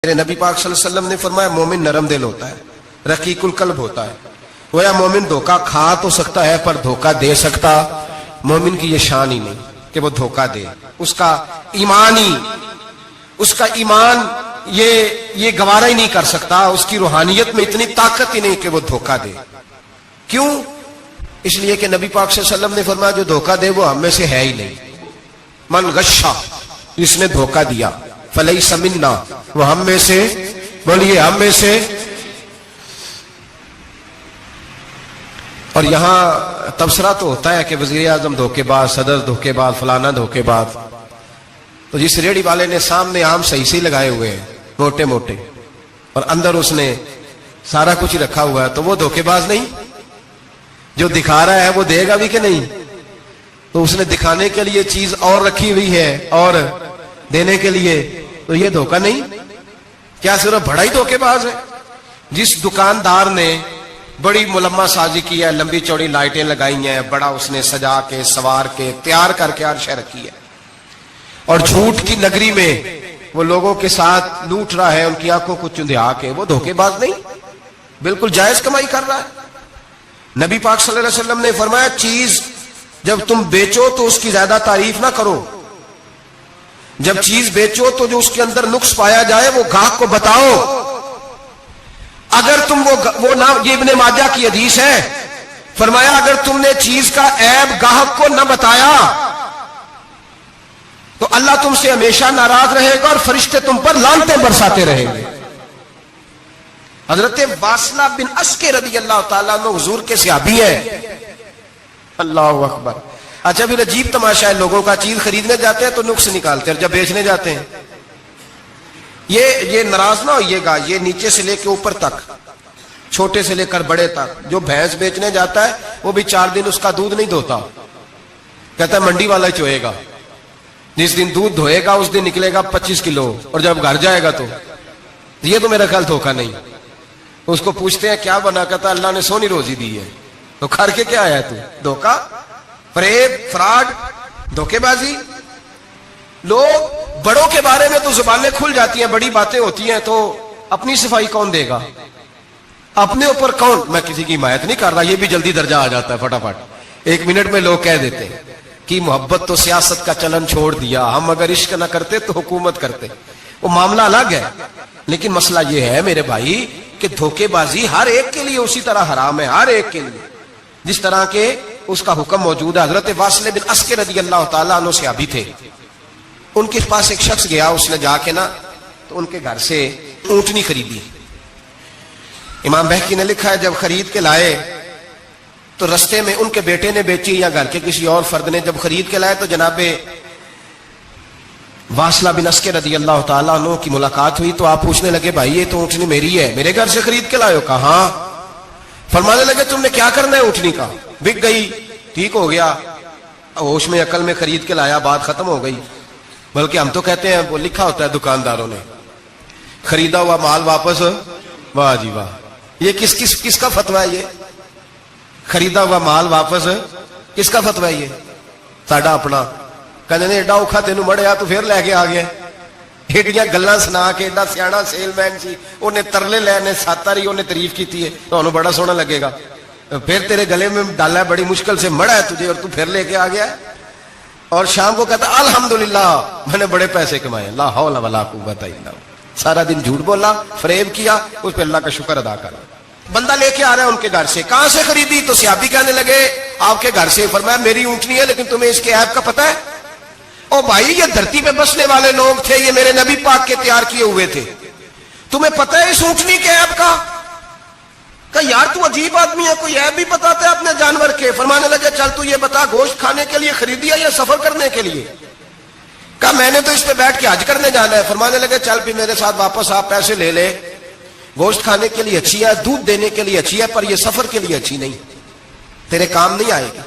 میرے نبی پاک صلی اللہ علیہ وسلم نے فرمایا مومن نرم دل ہوتا ہے، رقیق القلب ہوتا ہے۔ گویا مومن دھوکہ کھا تو سکتا ہے پر دھوکہ دے سکتا مومن کی یہ شان ہی نہیں کہ وہ دھوکہ دے۔ اس کا ایمان یہ گوارا ہی نہیں کر سکتا، اس کی روحانیت میں اتنی طاقت ہی نہیں کہ وہ دھوکہ دے۔ کیوں؟ اس لیے کہ نبی پاک صلی اللہ علیہ وسلم نے فرمایا جو دھوکہ دے وہ ہم میں سے ہے ہی نہیں۔ من غشا، جس نے دھوکہ دیا، فلیس منا، وہ ہم میں سے، بولیے ہم میں سے۔ اور یہاں تبصرہ تو ہوتا ہے کہ وزیر اعظم دھوکے باز، صدر دھوکے باز، فلانا دھوکے باز۔ تو جس ریڑھی والے نے سامنے عام صحیح سے لگائے ہوئے ہیں موٹے موٹے، اور اندر اس نے سارا کچھ رکھا ہوا ہے، تو وہ دھوکے باز نہیں؟ جو دکھا رہا ہے وہ دے گا بھی کہ نہیں؟ تو اس نے دکھانے کے لیے چیز اور رکھی ہوئی ہے اور دینے کے لیے، تو یہ دھوکہ نہیں؟ کیا صرف بڑا ہی دھوکے باز ہے؟ جس دکاندار نے بڑی ملمہ سازی کی ہے، لمبی چوڑی لائٹیں لگائی ہیں، بڑا اس نے سجا کے سوار کے تیار کر کے عرشیں رکھی ہے، اور جھوٹ کی نگری میں وہ لوگوں کے ساتھ لوٹ رہا ہے، ان کی آنکھوں کو چندھا کے، وہ دھوکے باز نہیں؟ بالکل جائز کمائی کر رہا ہے۔ نبی پاک صلی اللہ علیہ وسلم نے فرمایا چیز جب تم بیچو تو اس کی زیادہ تعریف نہ کرو، جب چیز بیچو تو جو اس کے اندر نقص پایا جائے وہ گاہک کو بتاؤ۔ اگر تم وہ نہ، یہ ابن ماجہ کی حدیث ہے، فرمایا اگر تم نے چیز کا عیب گاہک کو نہ بتایا تو اللہ تم سے ہمیشہ ناراض رہے گا اور فرشتے تم پر لعنتیں برساتے رہیں گے۔ حضرت واصلہ بن اسکر رضی اللہ تعالیٰ عنہ حضور کے صحابی ہیں۔ اللہ اکبر۔ اچھا پھر عجیب تماشا ہے، لوگوں کا چیز خریدنے جاتے ہیں تو نقص نکالتے ہیں، اور جب بیچنے جاتے ہیں یہ ناراض نہ ہوئیے گا، یہ نیچے سے لے کے اوپر تک، چھوٹے سے لے کر بڑے تک، جو بھینس بیچنے جاتا ہے وہ بھی 4 دن اس کا دودھ نہیں دھوتا، کہتا ہے منڈی والا چوئے گا، جس دن دودھ دھوئے گا اس دن نکلے گا 25 کلو، اور جب گھر جائے گا تو یہ تو میرا خیال دھوکہ نہیں۔ اس کو پوچھتے ہیں کیا بنا، کہتا اللہ نے سونی روزی دی ہے، تو کھر کے کیا آیا تو؟ دھوکہ، فریب، فراڈ، دھوکے بازی۔ لوگ بڑوں کے بارے میں تو زبانیں کھل جاتی ہیں، بڑی باتیں ہوتی ہیں، تو اپنی صفائی کون دے گا؟ اپنے اوپر کون؟ میں کسی کی حمایت نہیں کر رہا، یہ بھی جلدی درجہ آ جاتا ہے فٹافٹ، 1 منٹ میں لوگ کہہ دیتے ہیں کہ محبت تو سیاست کا چلن چھوڑ دیا، ہم اگر عشق نہ کرتے تو حکومت کرتے۔ وہ معاملہ الگ ہے، لیکن مسئلہ یہ ہے میرے بھائی کہ دھوکے بازی ہر ایک کے لیے اسی طرح حرام ہے، ہر ایک کے لیے جس طرح کے اس کا حکم موجود ہے۔ حضرت واصلہ بن اسکر رضی اللہ تعالیٰ عنہ صحابی تھے، ان کے پاس ایک شخص گیا، اس نے جا کے نا تو ان کے گھر سے اونٹنی خریدی۔ امام بہقی نے لکھا ہے جب خرید کے لائے تو رستے میں ان کے بیٹے نے بیچی یا گھر کے کسی اور فرد نے، جب خرید کے لائے تو جناب واصلہ بن اسکر رضی اللہ تعالیٰ عنہ کی ملاقات ہوئی، تو آپ پوچھنے لگے بھائی یہ تو اونٹنی میری ہے، میرے گھر سے خرید کے لائے ہو؟ کہا ہاں۔ فرمانے لگے تم نے کیا کرنا ہے اونٹنی کا؟ بک گئی، ٹھیک ہو گیا، ہوش میں عقل میں خرید کے لایا، بات ختم ہو گئی۔ بلکہ ہم تو کہتے ہیں، وہ لکھا ہوتا ہے دکانداروں نے، خریدا ہوا مال واپس، واہ جی واہ، یہ کس کا فتویٰ ہے؟ یہ خریدا ہوا مال واپس کس کا فتویٰ ہے؟ یہ ساڈا اپنا۔ کہنے نے ایڈا اوکھا تینوں مڑیا تو پھر لے کے آ گیا، ایڈیاں گلاں سنا کے، ایڈا سیاڑا سیل مین سی، انہیں ترلے لینے، 7 تاری انہیں تعریف کی ہے، تو انہوں بڑا سونا لگے گا، پھر تیرے گلے میں ڈالا ہے، بڑی مشکل سے مڑا ہے تجھے، اور تو پھر لے کے آ گیا ہے، اور شام کو کہتا الحمدللہ میں نے بڑے پیسے کمائے، لا حول ولا قوت الا باللہ۔ سارا دن جھوٹ بولا، فریب کیا، اس پہ اللہ کا شکر ادا کرا۔ بندہ لے کے آ رہا ہے ان کے گھر سے، کہاں سے خریدی؟ تو صحابی کہنے لگے آپ کے گھر سے۔ فرمایا میری اونٹنی ہے، لیکن تمہیں اس کے عیب کا پتہ ہے؟ او بھائی یہ دھرتی پہ بسنے والے لوگ تھے، یہ میرے نبی پاک کے تیار کیے ہوئے تھے، تمہیں پتہ ہے اس اونٹنی کے عیب کا؟ کہ یار تو عجیب آدمی ہے، کوئی عیب بھی بتاتا ہے اپنے جانور کے۔ فرمانے لگے چل تو یہ بتا گوشت کھانے کے لیے خریدی ہے یا سفر کرنے کے لیے؟ کہا میں نے تو اس پہ بیٹھ کے حج کرنے جانا ہے۔ فرمانے لگے چل پھر میرے ساتھ واپس آپ پیسے لے لے، گوشت کھانے کے لیے اچھی ہے، دودھ دینے کے لیے اچھی ہے، پر یہ سفر کے لیے اچھی نہیں، تیرے کام نہیں آئے گی۔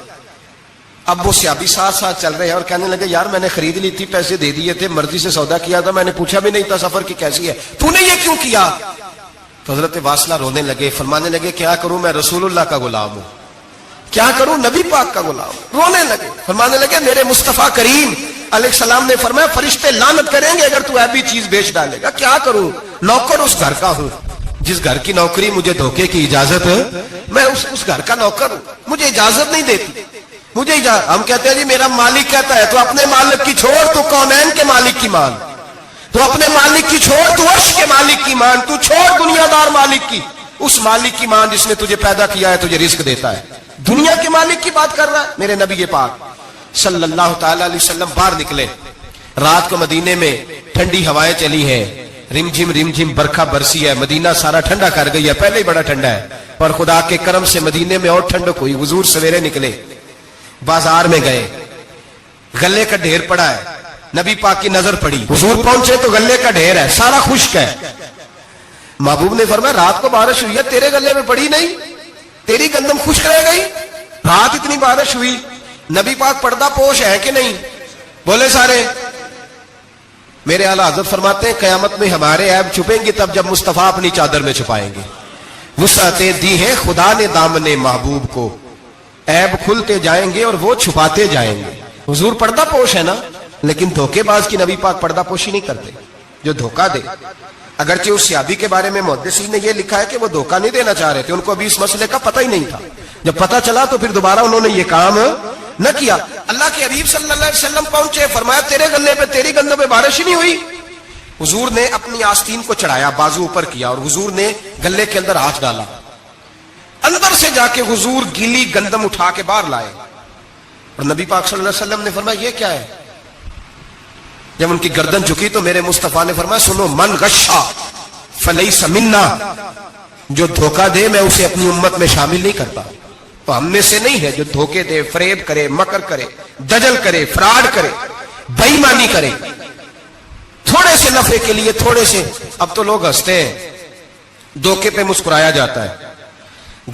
اب وہ صحابی ساتھ ساتھ چل رہے ہیں اور کہنے لگے یار میں نے خرید لی تھی، پیسے دے دیے تھے، مرضی سے سودا کیا تھا، میں نے پوچھا بھی نہیں تھا سفر کی کیسی ہے، تو نے یہ کیوں کیا؟ تو حضرت واصلہ رونے لگے، فرمانے لگے کیا کروں، میں رسول اللہ کا غلام ہوں، کیا کروں، نبی پاک کا غلام۔ رونے لگے، فرمانے لگے میرے مصطفیٰ کریم علیہ السلام نے فرمایا فرشتے لعنت کریں گے اگر تو ایسی چیز بیچ ڈالے گا. کیا کروں, نوکر اس گھر کا ہوں, جس گھر کی نوکری مجھے دھوکے کی اجازت ہے, میں اس گھر کا نوکر ہوں, مجھے اجازت نہیں دیتی, مجھے ہم کہتے ہیں جی میرا مالک کہتا ہے, تو اپنے مالک کی چھوڑ, تو کونین کے مالک کی مان, تو اپنے مالک کی چھوڑ, تو عرش کے مالک کی مان, تو چھوڑ دنیا دار مالک کی, اس مالک کی مان جس نے تجھے پیدا کیا ہے, تجھے رزق دیتا ہے. دنیا کے مالک کی بات کر رہا ہے. میرے نبی پاک صلی اللہ تعالی علیہ وسلم باہر نکلے, رات کو مدینے میں ٹھنڈی ہوائیں چلی ہیں, رم جھم برکھا برسی ہے, مدینہ سارا ٹھنڈا کر گئی ہے, پہلے ہی بڑا ٹھنڈا ہے, اور خدا کے کرم سے مدینے میں اور ٹھنڈک ہوئی. حضور سویرے نکلے, بازار میں گئے, گلے کا ڈھیر پڑا ہے, نبی پاک کی نظر پڑی, حضور پہنچے تو گلے کا ڈھیر ہے, سارا خشک ہے. محبوب نے فرمایا رات کو بارش ہوئی ہے, تیرے گلے میں پڑی نہیں, تیری گندم خشک رہ گئی, رات اتنی بارش ہوئی. نبی پاک پردہ پوش ہے کہ نہیں؟ بولے سارے. میرے اعلیٰ حضرت فرماتے ہیں قیامت میں ہمارے عیب چھپیں گے تب جب مصطفیٰ اپنی چادر میں چھپائیں گے. وسعتیں دی ہیں خدا نے دامن محبوب کو, عیب کھلتے جائیں گے اور وہ چھپاتے جائیں گے. حضور پردہ پوش ہے نا, لیکن دھوکے باز کی نبی پاک پردہ پوشی نہیں کرتے, جو دھوکہ دے. اگرچہ اس صحابی کے بارے میں محدثین نے یہ لکھا ہے کہ وہ دھوکہ نہیں دینا چاہ رہے تھے, ان کو ابھی اس مسئلے کا پتہ ہی نہیں تھا. جب پتہ چلا تو پھر دوبارہ انہوں نے یہ کام نہ کیا. اللہ کے حبیب صلی اللہ علیہ وسلم پہنچے, فرمایا تیرے گلے پہ, تیری گندم پہ بارش ہی نہیں ہوئی. حضور نے اپنی آستین کو چڑھایا, بازو اوپر کیا, اور حضور نے گلے کے اندر ہاتھ ڈالا. اندر سے جا کے حضور گیلی گندم اٹھا کے باہر لائے, اور نبی پاک صلی اللہ علیہ وسلم نے فرمایا یہ کیا ہے. جب ان کی گردن جھکی تو میرے مصطفیٰ نے فرمایا سنو, من غشا فلیس منا, جو دھوکہ دے میں اسے اپنی امت میں شامل نہیں کرتا. تو ہم میں سے نہیں ہے جو دھوکے دے, فریب کرے, مکر کرے, دجل کرے, فراڈ کرے, بے ایمانی کرے, تھوڑے سے نفع کے لیے, تھوڑے سے. اب تو لوگ ہنستے ہیں, دھوکے پہ مسکرایا جاتا ہے.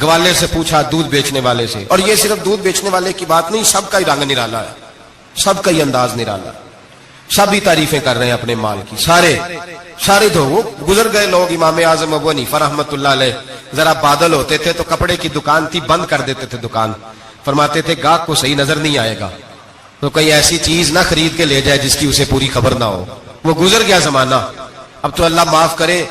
گوالے سے پوچھا, دودھ بیچنے والے سے, اور یہ صرف دودھ بیچنے والے کی بات نہیں, سب کا ہی رنگ نرالا ہے, سب کا ہی انداز نرالا, سب ہی تعریفیں کر رہے ہیں اپنے مال کی. سارے وہ گزر گئے لوگ. امام اعظم ابو حنیفہ رحمۃ اللہ علیہ, ذرا بادل ہوتے تھے تو کپڑے کی دکان تھی, بند کر دیتے تھے دکان, فرماتے تھے گاہک کو صحیح نظر نہیں آئے گا تو کوئی ایسی چیز نہ خرید کے لے جائے جس کی اسے پوری خبر نہ ہو. وہ گزر گیا زمانہ. اب تو اللہ معاف کرے,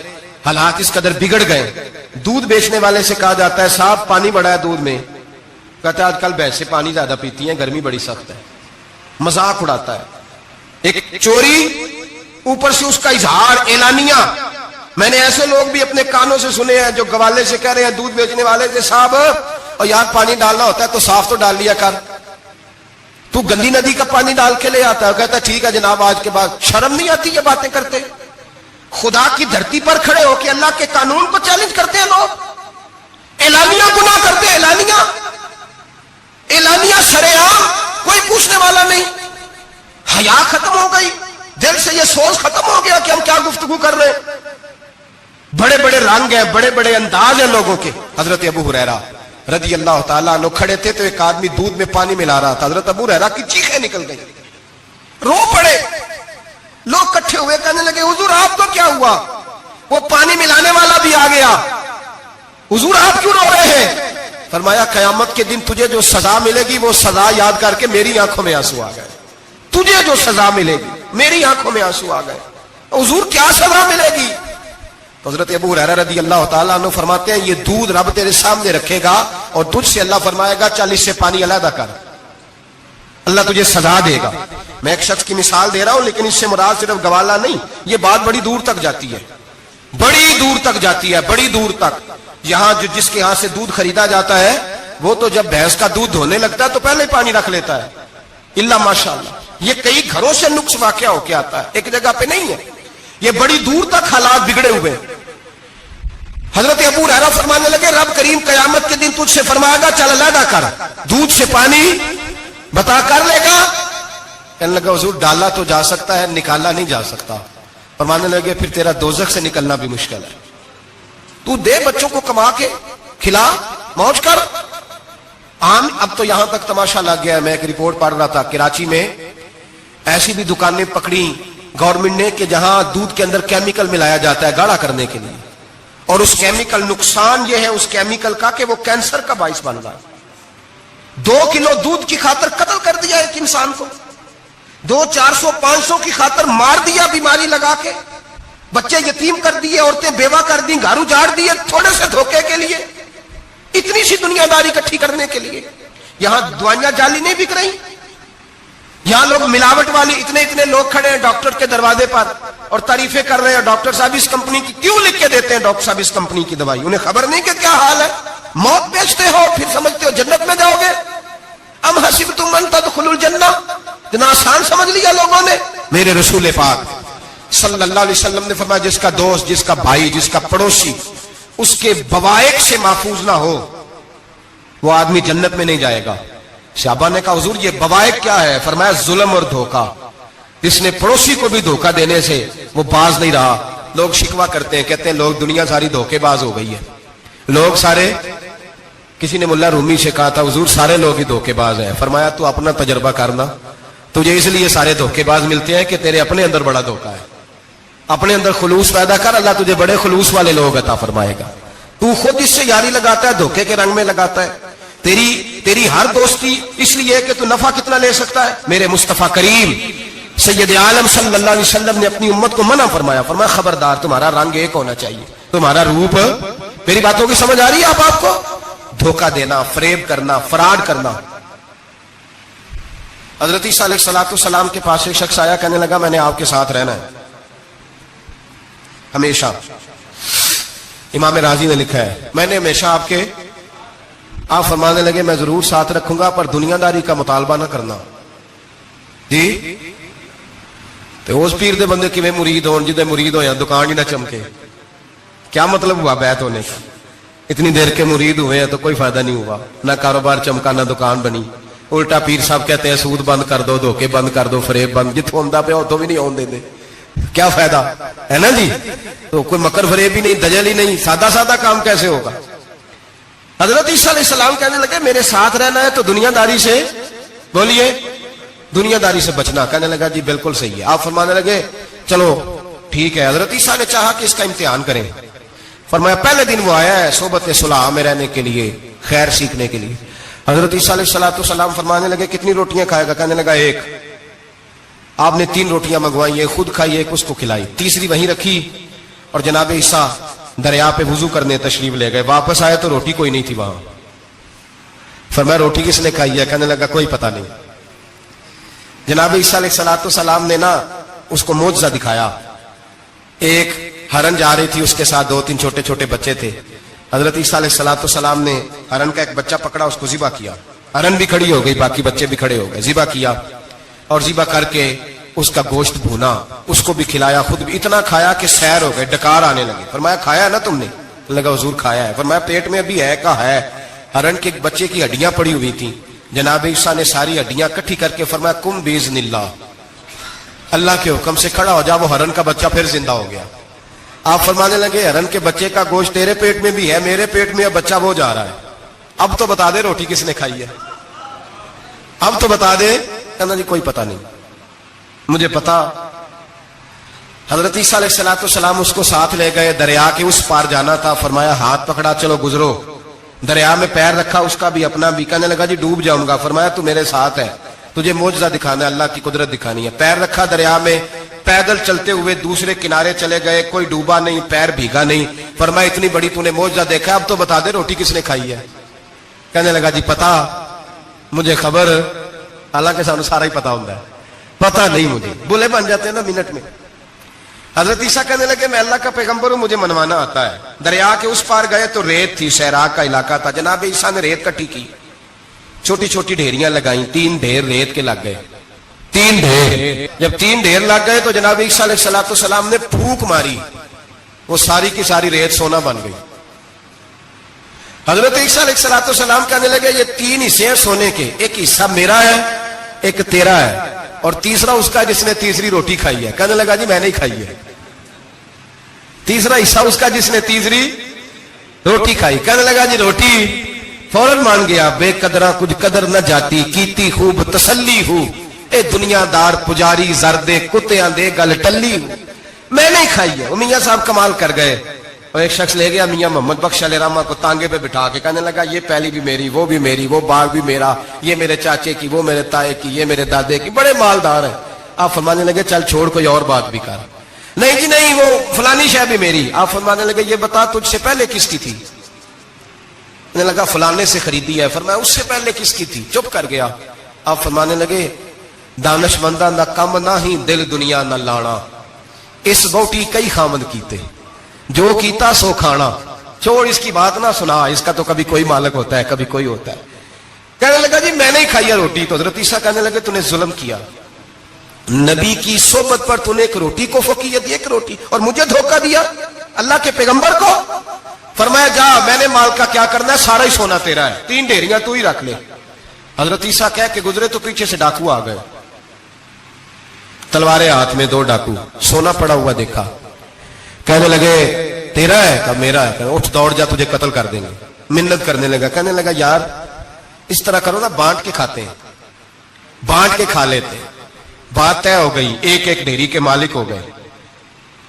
حالات اس قدر بگڑ گئے. دودھ بیچنے والے سے کہا جاتا ہے صاحب پانی بڑا ہے دودھ میں, کہتا ہے آج کل بھینسیں پانی زیادہ پیتی ہیں, گرمی بڑی سخت ہے. مذاق اڑاتا ہے. ایک چوری, اوپر سے اس کا اظہار اعلانیہ. میں نے ایسے لوگ بھی اپنے کانوں سے سنے ہیں جو گوالے سے کہہ رہے ہیں, دودھ بیچنے والے سے, صاحب اور یار پانی ڈالنا ہوتا ہے تو صاف تو ڈال لیا کر, تو گندی ندی کا پانی ڈال کے لے آتا ہے. کہتا ہے ٹھیک ہے جناب, آج کے بعد شرم نہیں آتی یہ باتیں کرتے. خدا کی دھرتی پر کھڑے ہو کے اللہ کے قانون کو چیلنج کرتے ہیں لوگ, اعلانیہ گناہ کرتے ہیں, اعلانیہ سرعام, کوئی پوچھنے والا نہیں. حیا ختم ہو گئی, دل سے یہ سوچ ختم ہو گیا کہ ہم کیا گفتگو کر رہے ہیں. بڑے بڑے رنگ ہیں, بڑے بڑے انداز ہیں لوگوں کے. حضرت ابو ہریرہ رضی اللہ تعالیٰ عنہ کھڑے تھے تو ایک آدمی دودھ میں پانی ملا رہا تھا. حضرت ابو ہریرہ کی چیخیں نکل گئی, رو پڑے. لوگ کٹھے ہوئے, کہنے لگے حضور آپ کو کیا ہوا؟ وہ پانی ملانے والا بھی آ گیا. حضور آپ کیوں رو رہے ہیں؟ فرمایا قیامت کے دن تجھے جو سزا ملے گی وہ سزا یاد کر کے میری آنکھوں میں آنسو آ گئے. تجھے جو سزا ملے گی میری آنکھوں میں آنسو آ گئے. حضور کیا سزا ملے گی؟ حضرت ابو ہریرہ رضی اللہ تعالیٰ عنہ فرماتے ہیں یہ دودھ رب تیرے سامنے رکھے گا اور تجھ سے اللہ فرمائے گا چل اس سے پانی علیحدہ کر, اللہ تجھے سزا دے گا. میں ایک شخص کی مثال دے رہا ہوں, لیکن اس سے مراد صرف گوالا نہیں. یہ بات بڑی دور تک جاتی ہے, بڑی دور تک جاتی ہے, بڑی دور تک. یہاں جس کے ہاں سے دودھ خریدا جاتا ہے وہ تو جب بھینس کا دودھ دھونے لگتا ہے تو پہلے ہی پانی رکھ لیتا ہے. اللہ ماشاءاللہ, یہ کئی گھروں سے نقص واقع ہو کے آتا ہے, ایک جگہ پہ نہیں ہے. یہ بڑی دور تک حالات بگڑے ہوئے. حضرت ابو ہریرہ فرمانے لگے رب کریم قیامت کے دن تجھ سے فرمائے گا چل علیحدہ کر, دودھ سے پانی بتا کر لے گا. کہنے لگا حضور ڈالا تو جا سکتا ہے, نکالا نہیں جا سکتا. فرمانے لگے پھر تیرا دوزخ سے نکلنا بھی مشکل ہے. تو دے بچوں کو کما کے کھلا, موج کر. اب تو یہاں تک تماشا لگ گیا ہے. میں ایک رپورٹ پڑھ رہا تھا, کراچی میں ایسی بھی دکانیں پکڑی گورنمنٹ نے کہ جہاں دودھ کے اندر کیمیکل ملایا جاتا ہے گاڑھا کرنے کے لیے, اور اس کیمیکل, نقصان یہ ہے اس کیمیکل کا کہ وہ کینسر کا باعث بن رہا ہے. 2 کلو دودھ کی خاطر قتل کر دیا ایک انسان کو. دو 400 500 کی خاطر مار دیا بیماری لگا کے, بچے یتیم کر دیے, عورتیں بیوہ کر دی, گھر اجاڑ دیے تھوڑے سے دھوکے کے لیے, اتنی سی دنیا داری اکٹھی کرنے کے لیے. یہاں دوائیاں جعلی نہیں بک رہی, یہاں لوگ ملاوٹ والی اتنے لوگ کھڑے ہیں ڈاکٹر کے دروازے پر اور تعریفیں کر رہے ہیں, ڈاکٹر صاحب اس کمپنی کی کیوں لکھ کے دیتے ہیں ڈاکٹر صاحب اس کمپنی کی دوائی, انہیں خبر نہیں کہ کیا حال ہے. موت بیچتے ہو پھر سمجھتے ہو جنت میں جاؤ گے. ام حسبتم ان تدخلوا الجنہ, اتنا آسان سمجھ لیا لوگوں نے. میرے رسول پاک صلی اللہ علیہ وسلم نے فرمایا جس کا دوست, جس کا بھائی, جس کا پڑوسی اس کے بوائق سے محفوظ نہ ہو وہ آدمی جنت میں نہیں جائے گا. صحابہ نے کہا حضور یہ بوائق کیا ہے؟ فرمایا ظلم اور دھوکہ. جس نے پڑوسی کو بھی دھوکہ دینے سے وہ باز نہیں رہا. لوگ شکوہ کرتے ہیں, کہتے ہیں لوگ دنیا ساری دھوکے باز ہو گئی ہے, لوگ سارے. کسی نے ملا رومی سے کہا تھا حضور سارے لوگ ہی دھوکے باز ہیں. فرمایا تو اپنا تجربہ کرنا, تجھے اس لیے سارے دھوکے باز ملتے ہیں کہ تیرے اپنے اندر بڑا دھوکہ ہے. اپنے اندر خلوص پیدا کر, اللہ تجھے بڑے خلوص والے لوگ عطا فرمائے گا. تو خود اس سے یاری لگاتا ہے, دھوکے کے رنگ میں لگاتا ہے. تیری ہر دوستی اس لیے کہ تو نفع کتنا لے سکتا ہے. میرے مصطفیٰ کریم سید عالم صلی اللہ علیہ وسلم نے اپنی امت کو منع فرمایا, فرمایا خبردار تمہارا رنگ ایک ہونا چاہیے, تمہارا روپ. میری باتوں کی سمجھ آ رہی ہے آپ کو؟ دھوکہ دینا, فریب کرنا, فراڈ کرنا. حضرت عیسیٰ علیہ السلام کے پاس ایک شخص آیا, کہنے لگا میں نے آپ کے ساتھ رہنا ہے ہمیشہ. امام راضی نے لکھا ہے میں نے ہمیشہ آپ فرمانے لگے میں ضرور ساتھ رکھوں گا پر دنیا داری کا مطالبہ نہ کرنا. جی تو اس پیر دے بندے کیویں مرید ہون جدے مرید ہویا دکان ہی نہ چمکے. کیا مطلب ہوا بیعت ہونے کا؟ اتنی دیر کے مرید ہوئے ہیں تو کوئی فائدہ نہیں ہوا, نہ کاروبار چمکا نہ دکان بنی. الٹا پیر صاحب کہتے ہیں سود بند کر دو, دھوکے بند کر دو, فریب بند. جتوں ہوندا پیا اتوں بھی نہیں آن دے, کیا فائدہ ہے نا جی. تو کوئی مکر فریب ہی نہیں, دجل ہی نہیں, سادہ کام کیسے ہوگا. حضرت عیسیٰ علیہ السلام کہنے لگے میرے ساتھ رہنا ہے تو دنیا داری سے, بولیے دنیا داری سے بچنا. کہنے لگا جی بالکل صحیح ہے. آپ فرمانے لگے چلو ٹھیک ہے. حضرت عیسیٰ نے چاہا کہ اس کا امتحان کریں. فرمایا پہلے دن وہ آیا ہے صحبت صلح میں رہنے کے لیے, خیر سیکھنے کے لیے. حضرت عیسیٰ علیہ السلام فرمانے لگے کتنی روٹیاں کھائے گا؟ کہنے لگا ایک. آپ نے 3 روٹیاں منگوائی, ایک خود کھائی, ایک اس کو کھلائی, تیسری وہیں رکھی اور جناب عیسیٰ دریا پہ وضو کرنے تشریف لے گئے. واپس آئے تو روٹی کوئی نہیں تھی وہاں. فرمایا روٹی کس نے کھائی ہے؟ کہنے لگا کوئی پتہ نہیں. جناب عیسیٰ علیہ السلام نے نا اس کو معجزہ دکھایا. ایک ہرن جا رہی تھی, اس کے ساتھ 2-3 چھوٹے چھوٹے بچے تھے. حضرت عیسیٰ علیہ السلام نے ہرن کا ایک بچہ پکڑا, اس کو ذبح کیا. ہرن بھی کھڑی ہو گئی, باقی بچے بھی کھڑے ہو گئے. ذبح کیا اور ذبح کر کے اس کا گوشت بھونا, اس کو بھی کھلایا, خود بھی اتنا کھایا کہ سیر ہو گئے, ڈکار آنے لگے. فرمایا کھایا نا تم نے؟ لگا حضور کھایا ہے. فرمایا پیٹ میں ابھی ہے کا ہے. ہرن کے بچے کی ہڈیاں پڑی ہوئی تھیں. جناب عیسیٰ نے ساری ہڈیاں اکٹھی کر کے فرمایا کم باذن اللہ, اللہ کے حکم سے کھڑا ہو جا. وہ ہرن کا بچہ پھر زندہ ہو گیا. آپ فرمانے لگے ہرن کے بچے کا گوشت تیرے پیٹ میں بھی ہے, میرے پیٹ میں اب بچہ وہ جا رہا ہے. اب تو بتا دے روٹی کس نے کھائی ہے, اب تو بتا دے. کہنا جی کوئی پتہ نہیں, مجھے پتا. حضرت عیسیٰ علیہ السلام اس کو ساتھ لے گئے, دریا کے اس پار جانا تھا. فرمایا ہاتھ پکڑا چلو گزرو. دریا میں پیر رکھا, اس کا بھی اپنا بھی. کہنے لگا جی ڈوب جاؤں گا. فرمایا تو میرے ساتھ ہے, تجھے معجزہ دکھانا ہے, اللہ کی قدرت دکھانی ہے. پیر رکھا دریا میں, پیدل چلتے ہوئے دوسرے کنارے چلے گئے, کوئی ڈوبا نہیں, پیر بھیگا نہیں. فرمایا اتنی بڑی تو نے معجزہ دیکھا, اب تو بتا دے روٹی کس نے کھائی ہے. کہنے لگا جی پتا مجھے خبر, حالانکہ سانو سارا ہی پتا ہوتا ہے, پتا نہیں مجھے. بولے بن جاتے ہیں نا منٹ میں. حضرت عیسیٰ کہنے لگے میں اللہ کا پیغمبر ہوں, مجھے منوانا آتا ہے. دریا کے اس پار گئے تو ریت تھی, صحرا کا علاقہ تھا. جناب عیسیٰ نے ریت کٹھی کی, چھوٹی چھوٹی ڈھیریاں لگائیں. 3 ڈھیر ریت کے لگ گئے, 3 ڈھیر. جب 3 ڈھیر لگ گئے تو جناب عیسیٰ علیہ السلام نے پھونک ماری, وہ ساری کی ساری ریت سونا بن گئی. حضرت عیسیٰ علیہ السلام کہنے لگے یہ 3 حصے ہیں سونے کے, ایک حصہ میرا ہے, ایک تیرا ہے, اور تیسرا اس کا جس نے تیسری روٹی کھائی ہے. کہنے لگا جی میں نہیں کھائی ہے. تیسرا حصہ اس کا جس نے تیسری روٹی کھائی. کہنے لگا جی روٹی. فوراً مان گیا, بے قدرہ کچھ قدر نہ جاتی, کیتی خوب تسلی ہو, اے دنیا دار پجاری زردے کتیاں دے گل ٹلی ہو, میں نہیں کھائی ہے. میاں صاحب کمال کر گئے, اور ایک شخص لے گیا میاں محمد بخش علیہ رحمہ کو تانگے پہ بٹھا کے. کہنے لگا یہ پہلی بھی میری, وہ بھی میری, وہ باغ بھی میرا, یہ میرے چاچے کی, وہ میرے تائے کی, یہ میرے دادے کی, بڑے مالدار ہیں. آپ فرمانے لگے چل چھوڑ کوئی اور بات بھی کر. نہیں جی نہیں وہ فلانی شے بھی میری. آپ فرمانے لگے یہ بتا تجھ سے پہلے کس کی تھی؟ نے لگا فلانے سے خریدی ہے. فرمایا اس سے پہلے کس کی تھی؟ چپ کر گیا. آپ فرمانے لگے دانش مندہ نہ کم نہ ہی دل دنیا نہ لانا، اس بوٹی کئی خامد کیتے جو کیتا سو کھانا. چھوڑ اس کی بات نہ سنا، اس کا تو کبھی کوئی مالک ہوتا ہے کبھی کوئی ہوتا ہے. کہنے لگا جی میں نے ہی کھائی ہے روٹی. تو حضرت عیسیٰ کہنے لگے تو نے ظلم کیا، نبی کی صحبت پر تو نے ایک روٹی کو فوقیت دی، ایک روٹی، اور مجھے دھوکہ دیا اللہ کے پیغمبر کو. فرمایا جا میں نے مال کا کیا کرنا ہے، سارا ہی سونا تیرا ہے، 3 ڈھیریاں تو ہی رکھ لے. حضرت عیسیٰ کہہ کے گزرے تو پیچھے سے ڈاکو آ گئے، تلواریں ہاتھ میں 2 ڈاکو، سونا پڑا ہوا دیکھا. کہنے لگے تیرا ہے؟ کہا میرا ہے. کہا اٹھ دوڑ جا تجھے قتل کر دیں گے. منت کرنے لگا. کہنے لگا یار اس طرح کرو نا، بانٹ کے کھاتے ہیں، بانٹ کے کھا لیتے ہیں. بات طے ہو گئی، ایک ایک ڈھیری کے مالک ہو گئے.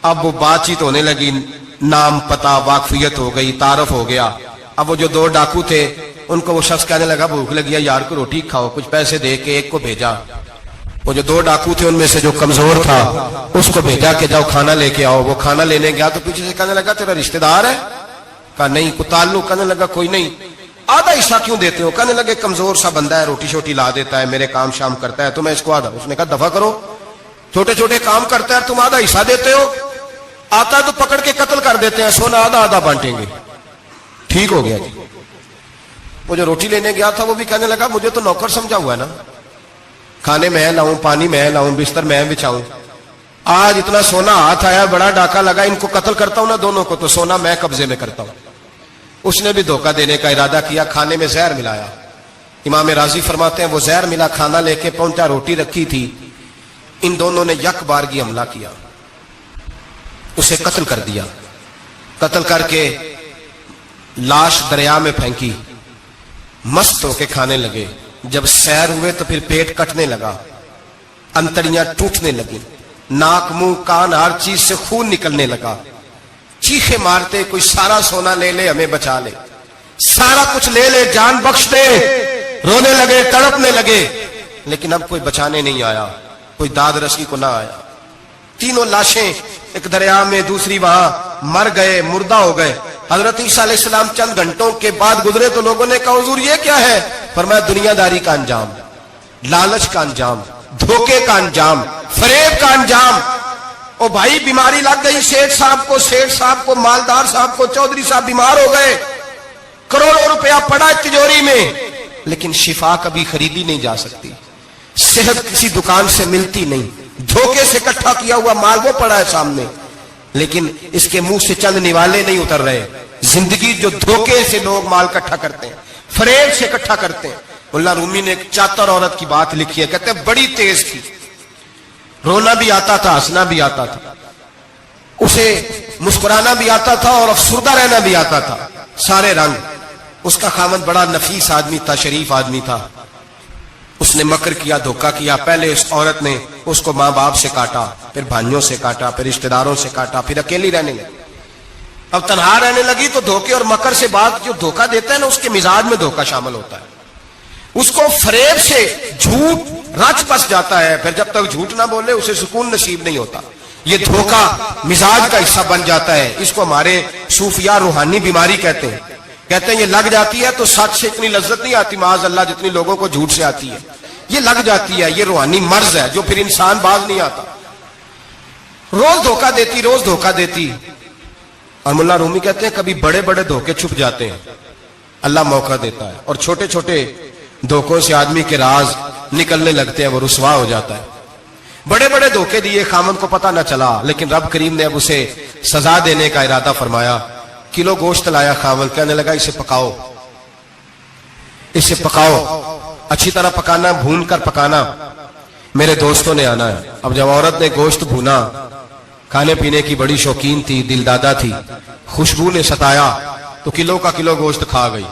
اب وہ بات چیت ہونے لگی، نام پتہ واقفیت ہو گئی، تعارف ہو گیا. اب وہ جو 2 ڈاکو تھے ان کو وہ شخص کہنے لگا بھوک لگی ہے یار کو روٹی کھاؤ، کچھ پیسے دے کے ایک کو بھیجا. وہ جو 2 ڈاکو تھے ان میں سے جو کمزور تھا اس کو بھیجا کہ جاؤ کھانا لے کے آؤ. وہ کھانا لینے گیا تو پیچھے سے کہنے لگا تیرا رشتہ دار ہے؟ کہا نہیں. کوئی تعلق؟ کہنے لگا کوئی نہیں. آدھا حصہ کیوں دیتے ہو؟ کہنے لگے کمزور سا بندہ ہے، روٹی شوٹی لا دیتا ہے، میرے کام شام کرتا ہے تو میں اس کو آدھا. اس نے کہا دفع کرو، چھوٹے چھوٹے کام کرتا ہے تم آدھا حصہ دیتے ہو، آتا تو پکڑ کے قتل کر دیتے ہیں، سونا آدھا آدھا بانٹیں گے. ٹھیک ہو گیا جی. وہ جو روٹی لینے گیا تھا وہ بھی کہنے لگا مجھے تو نوکر سمجھا ہوا ہے نا، کھانے میں لاؤں، پانی میں لاؤں، بستر میں بچھاؤں. آج اتنا سونا ہاتھ آیا، بڑا ڈاکہ لگا، ان کو قتل کرتا ہوں نا دونوں کو تو سونا میں قبضے میں کرتا ہوں. اس نے بھی دھوکہ دینے کا ارادہ کیا، کھانے میں زہر ملایا. امام راضی فرماتے ہیں وہ زہر ملا کھانا لے کے پہنچا، روٹی رکھی تھی، ان دونوں نے یک بارگی حملہ کیا، اسے قتل کر دیا. قتل کر کے لاش دریا میں پھینکی، مست ہو کے کھانے لگے. جب سیر ہوئے تو پھر پیٹ کٹنے لگا، انتڑیاں ٹوٹنے لگی، ناک منہ کان ہر چیز سے خون نکلنے لگا. چیخے مارتے کوئی سارا سونا لے لے ہمیں بچا لے، سارا کچھ لے لے جان بخش دے. رونے لگے، تڑپنے لگے، لیکن اب کوئی بچانے نہیں آیا، کوئی داد رسی کو نہ آیا. تینوں لاشیں ایک دریا میں، دوسری وہاں، مر گئے، مردہ ہو گئے. حضرت عیسیٰ علیہ السلام چند گھنٹوں کے بعد گزرے تو لوگوں نے کہا حضور یہ کیا ہے؟ فرمایا دنیا داری کا انجام، لالچ کا انجام، دھوکے کا انجام، فریب کا انجام. او بھائی بیماری لگ گئی سیٹھ صاحب کو، مالدار صاحب کو، چودھری صاحب بیمار ہو گئے، کروڑوں روپیہ پڑا تجوری میں، لیکن شفا کبھی خریدی نہیں جا سکتی، صحت کسی دکان سے ملتی نہیں، دھوکے سے اکٹھا کیا ہوا مال وہ پڑا ہے سامنے، لیکن اس کے منہ سے چند نوالے نہیں اتر رہے. زندگی جو دھوکے سے لوگ مال اکٹھا کرتے ہیں، فریب سے اکٹھا کرتے ہیں. مولا رومی نے ایک چاتر عورت کی بات لکھی ہے، کہتے ہیں بڑی تیز تھی، رونا بھی آتا تھا، ہنسنا بھی آتا تھا، اسے مسکرانا بھی آتا تھا اور افسردہ رہنا بھی آتا تھا، سارے رنگ. اس کا خاوند بڑا نفیس آدمی تھا، شریف آدمی تھا. اس نے مکر کیا، دھوکہ کیا. پہلے اس عورت نے اس کو ماں باپ سے کاٹا، پھر بھائیوں سے کاٹا، پھر رشتہ داروں سے کاٹا، پھر اکیلی رہنے لگی. اب تنہا رہنے لگی تو دھوکے اور مکر سے بات، جو دھوکہ دیتا ہے نا اس کے مزاج میں دھوکہ شامل ہوتا ہے. اس کو فریب سے جھوٹ رچ پس جاتا ہے، پھر جب تک جھوٹ نہ بولے اسے سکون نصیب نہیں ہوتا. یہ دھوکہ مزاج کا حصہ بن جاتا ہے. اس کو ہمارے صوفیاء روحانی بیماری کہتے ہیں. کہتے ہیں یہ لگ جاتی ہے تو سچ سے اتنی لذت نہیں آتی معاذ اللہ جتنی لوگوں کو جھوٹ سے آتی ہے. یہ لگ جاتی ہے، یہ روحانی مرض ہے جو پھر انسان باز نہیں آتا. روز دھوکہ دیتی، روز دھوکہ دیتی. اور مولا رومی کہتے ہیں کبھی بڑے بڑے دھوکے چھپ جاتے ہیں، اللہ موقع دیتا ہے، اور چھوٹے چھوٹے دھوکوں سے آدمی کے راز نکلنے لگتے ہیں، وہ رسوا ہو جاتا ہے. بڑے بڑے دھوکے دیے، خامن کو پتہ نہ چلا، لیکن رب کریم نے اب اسے سزا دینے کا ارادہ فرمایا. کلو گوشت لایا خامن، کہنے لگا اسے پکاؤ، اسے پکاؤ، اچھی طرح پکانا، بھون کر پکانا، میرے دوستوں نے آنا ہے. اب جب عورت نے گوشت بھونا، کھانے پینے کی بڑی شوقین تھی، دل دادا تھی، خوشبو نے ستایا تو کلو کا کلو گوشت کھا گئی.